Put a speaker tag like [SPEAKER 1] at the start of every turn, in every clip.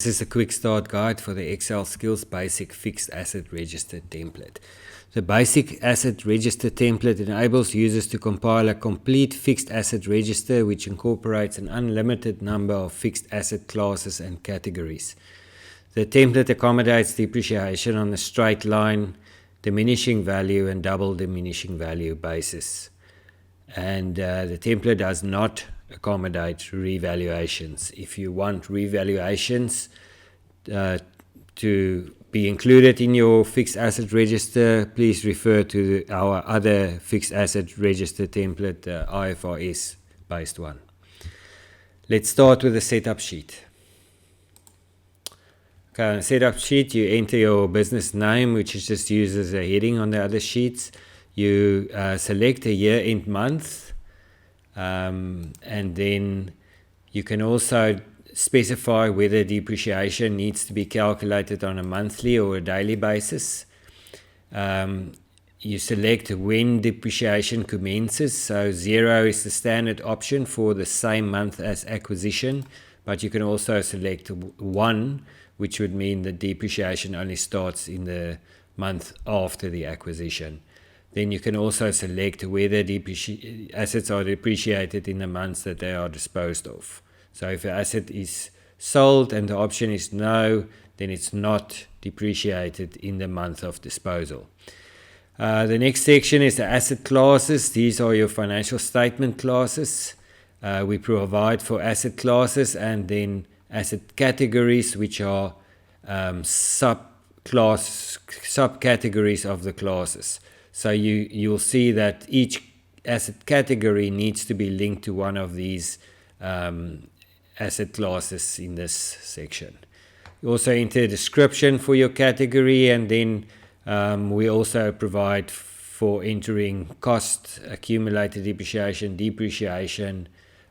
[SPEAKER 1] This is a quick start guide for the Excel Skills Basic Fixed Asset Register template. The Basic Asset Register template enables users to compile a complete fixed asset register which incorporates an unlimited number of fixed asset classes and categories. The template accommodates depreciation on a straight line, diminishing value and double diminishing value basis. And the template does not accommodate revaluations. If you want revaluations to be included in your fixed asset register, please refer to our other fixed asset register template, the IFRS based one. Let's start with the setup sheet. Okay, on the setup sheet, you enter your business name, which is just used as a heading on the other sheets. You select a year-end month, and then you can also specify whether depreciation needs to be calculated on a monthly or a daily basis. You select when depreciation commences, so 0 is the standard option for the same month as acquisition, but you can also select 1, which would mean that depreciation only starts in the month after the acquisition. Then you can also select whether assets are depreciated in the months that they are disposed of. So if an asset is sold and the option is no, then it's not depreciated in the month of disposal. The next section is the asset classes. These are your financial statement classes. We provide for asset classes and then asset categories, which are subcategories of the classes. So you'll see that each asset category needs to be linked to one of these asset classes in this section. You also enter a description for your category, and then we also provide for entering cost, accumulated depreciation,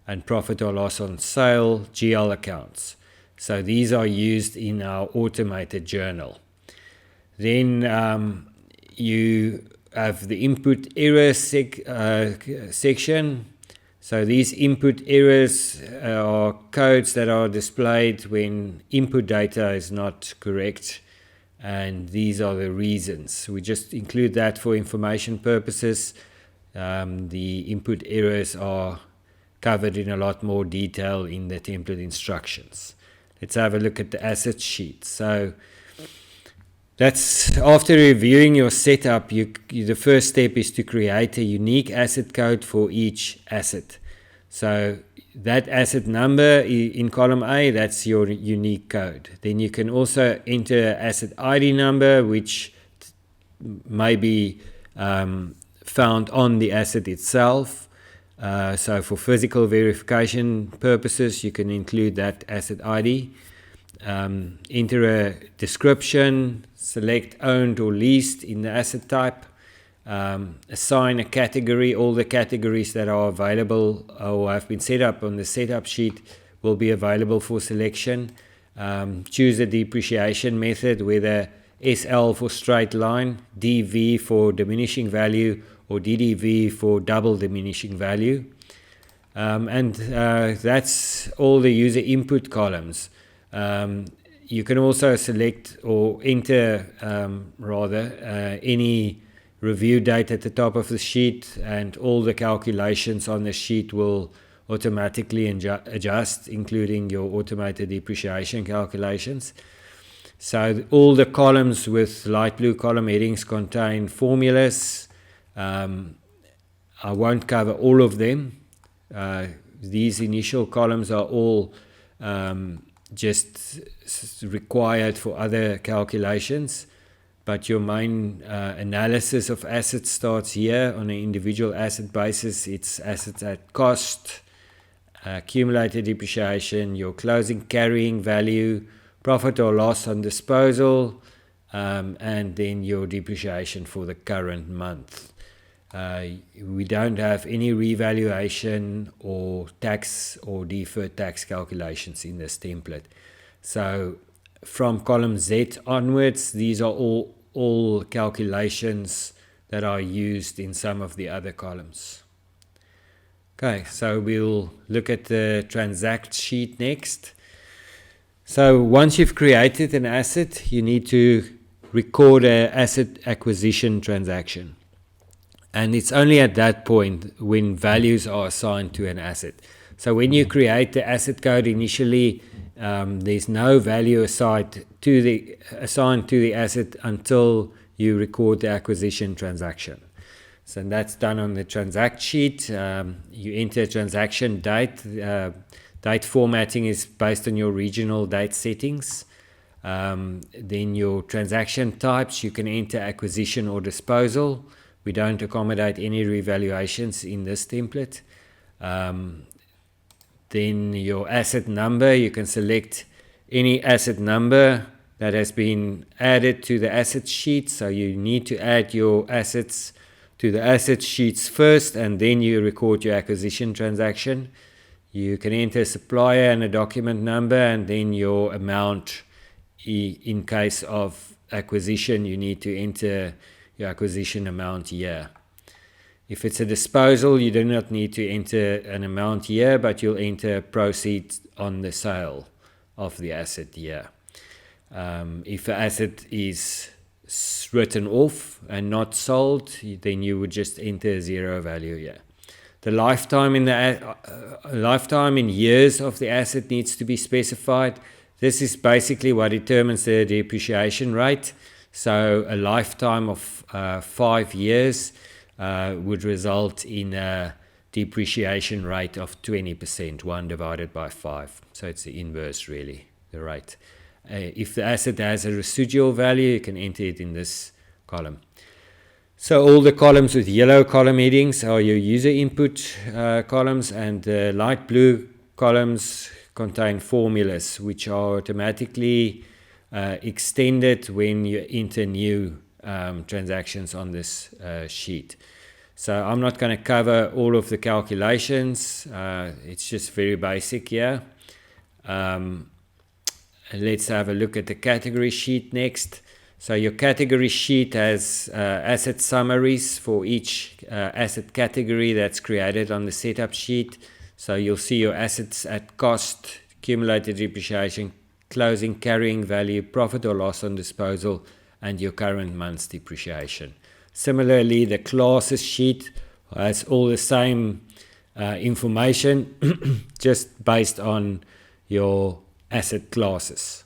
[SPEAKER 1] and profit or loss on sale, GL accounts. So these are used in our automated journal. Then you have the input errors section. So these input errors are codes that are displayed when input data is not correct, and these are the reasons. We just include that for information purposes. The input errors are covered in a lot more detail in the template instructions. Let's have a look at the asset sheet. So that's after reviewing your setup, the first step is to create a unique asset code for each asset. So that asset number in column A, that's your unique code. Then you can also enter asset ID number, which may be found on the asset itself. So for physical verification purposes, you can include that asset ID. Enter a description, select owned or leased in the asset type, assign a category. All the categories that are available or have been set up on the setup sheet will be available for selection. Choose a depreciation method, whether SL for straight line, DV for diminishing value, or DDV for double diminishing value. And that's all the user input columns. You can also select or enter any review date at the top of the sheet, and all the calculations on the sheet will automatically adjust, including your automated depreciation calculations. So all the columns with light blue column headings contain formulas. I won't cover all of them. These initial columns are all just required for other calculations, but your main analysis of assets starts here on an individual asset basis. It's assets at cost, accumulated depreciation, your closing carrying value, profit or loss on disposal, and then your depreciation for the current month. We don't have any revaluation or tax or deferred tax calculations in this template. So from column Z onwards, these are all calculations that are used in some of the other columns. Okay, so we'll look at the Transact Sheet next. So once you've created an asset, you need to record an asset acquisition transaction. And it's only at that point when values are assigned to an asset. So when you create the asset code initially, there's no value assigned to the asset until you record the acquisition transaction. So that's done on the Transact Sheet. You enter transaction date. Date formatting is based on your regional date settings. Then your transaction types, you can enter acquisition or disposal. We don't accommodate any revaluations in this template. Then your asset number, you can select any asset number that has been added to the asset sheet. So you need to add your assets to the asset sheets first, and then you record your acquisition transaction. You can enter a supplier and a document number, and then your amount. In case of acquisition, you need to enter your acquisition amount here. If it's a disposal, you do not need to enter an amount here, but you'll enter proceeds on the sale of the asset here. If the asset is written off and not sold, then you would just enter zero value here. The lifetime in years of the asset needs to be specified. This is basically what determines the depreciation rate. So a lifetime of 5 years would result in a depreciation rate of 20%, 1 divided by 5. So it's the inverse, really, the rate. If the asset has a residual value, you can enter it in this column. So all the columns with yellow column headings are your user input columns, and the light blue columns contain formulas which are automatically extended when you enter new transactions on this sheet. So I'm not going to cover all of the calculations. It's just very basic here. Let's have a look at the category sheet next. So your category sheet has asset summaries for each asset category that's created on the setup sheet. So you'll see your assets at cost, accumulated depreciation, closing carrying value, profit or loss on disposal, and your current month's depreciation. Similarly, the classes sheet has all the same information, just based on your asset classes.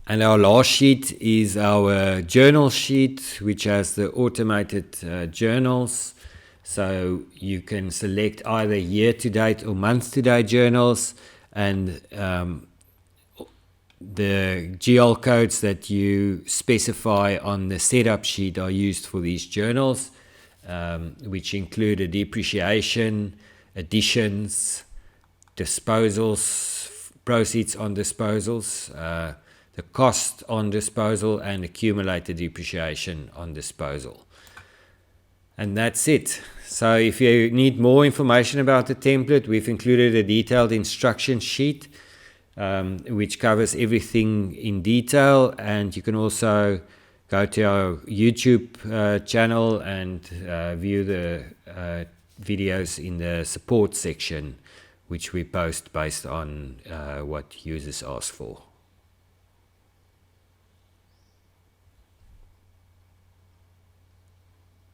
[SPEAKER 1] And our last sheet is our journal sheet, which has the automated journals. So you can select either year-to-date or month-to-date journals, and the GL codes that you specify on the setup sheet are used for these journals, which include a depreciation, additions, disposals, proceeds on disposals, the cost on disposal, and accumulated depreciation on disposal. And that's it. So if you need more information about the template, we've included a detailed instruction sheet which covers everything in detail, and you can also go to our YouTube channel and view the videos in the support section, which we post based on what users ask for.